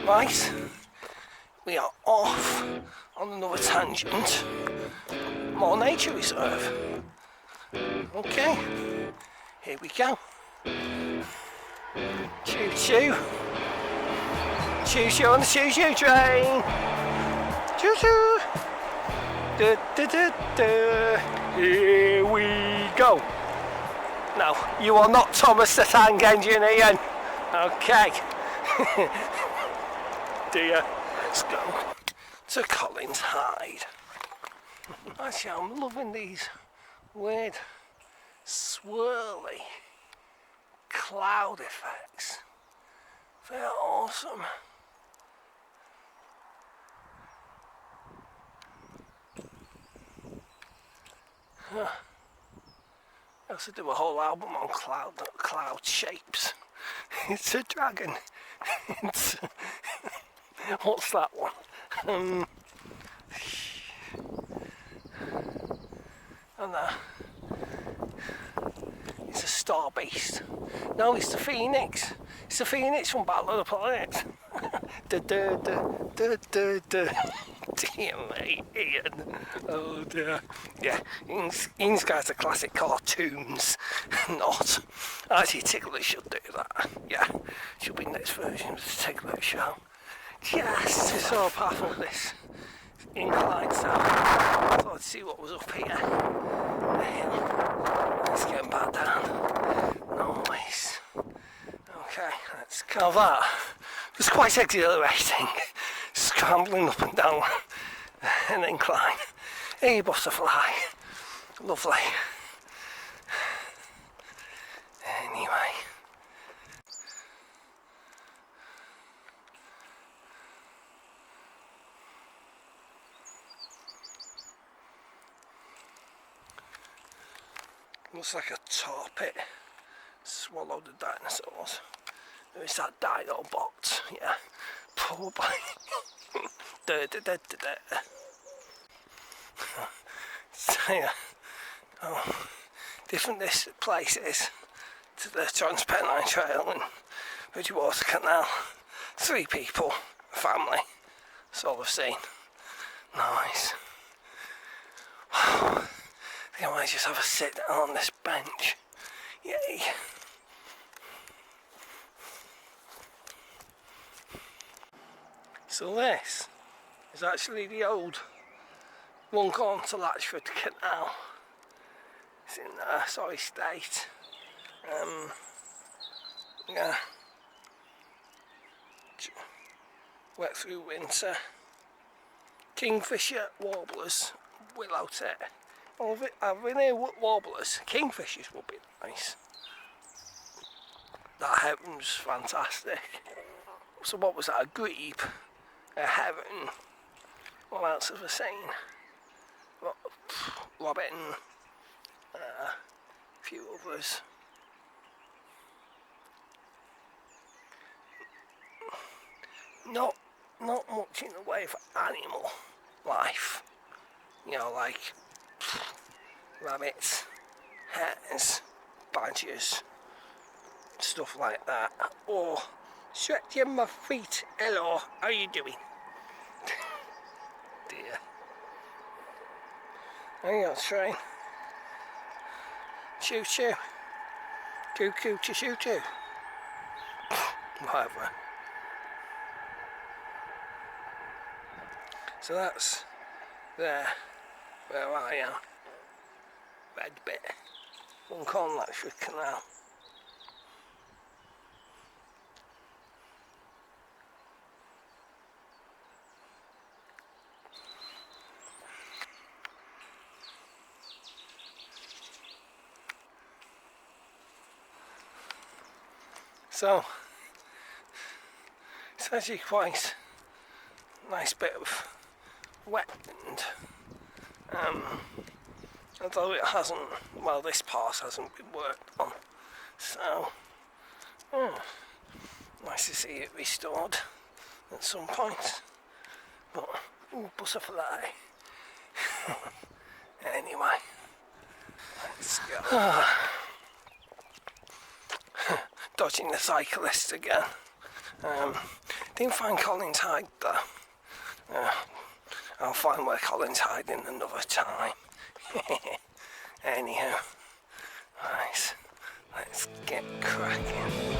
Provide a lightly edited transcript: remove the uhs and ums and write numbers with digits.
Right, we are off on another tangent. More nature reserve. Okay, here we go. Choo choo. Choo choo on the choo choo train. Choo choo. Da, da, da, da. Here we go. No, you are not Thomas the Tank Engine, Ian. Okay. Dear, let's go to Collins Hyde. Actually, I'm loving these weird, swirly cloud effects. They're awesome. I also do a whole album on cloud shapes. It's a dragon. It's, what's that one? And it's a star beast. No, it's the phoenix. It's the phoenix from Battle of the Planets. Da, da, da, da, da, da. Dear me, Ian. Oh dear. Yeah, Ian's got the classic cartoons. Not. Actually, Tickler should do that. Yeah, should be next version of the Tickler show. Just to sort of path up this incline down. I thought I'd see what was up here. Let's get back down. Nice. Okay, let's go. That was quite exhilarating. Scrambling up and down an incline. Hey, butterfly. Lovely. Anyway. Looks like a tar pit. Swallowed the dinosaurs. There is that dino bot. Yeah. Poor boy. So yeah. Oh, different this place is to the Trans-Pennine Trail and Bridgewater Canal. 3 people, a family. That's all I've seen. Nice. I think I might just have a sit down on this bench. Yay. So this is actually the old Runcorn to Latchford canal. It's in a sorry state. Yeah. Wet through winter. Kingfisher, warblers, willow tit. I've been here with warblers. Kingfishers would be nice. That heron's fantastic. So what was that? A grebe? A heron. What else have I seen? Robin. A few others. Not much in the way of animal life. You know, like rabbits, hares, badgers, stuff like that. Or stretching my feet. Hello, how are you doing? Dear. Hang on, train. Choo choo. Choo choo choo choo choo. Whatever. So that's there where I am. Red bit. Runcorn Latchford Canal. So it's actually quite a nice bit of wetland. Although it hasn't, well, this part hasn't been worked on. So nice to see it restored at some point. But butterfly. Anyway, let's go. Dodging the cyclist again. Didn't find Colin's hide though. I'll find where Colin's hiding another time. Anyhow, right, let's get cracking.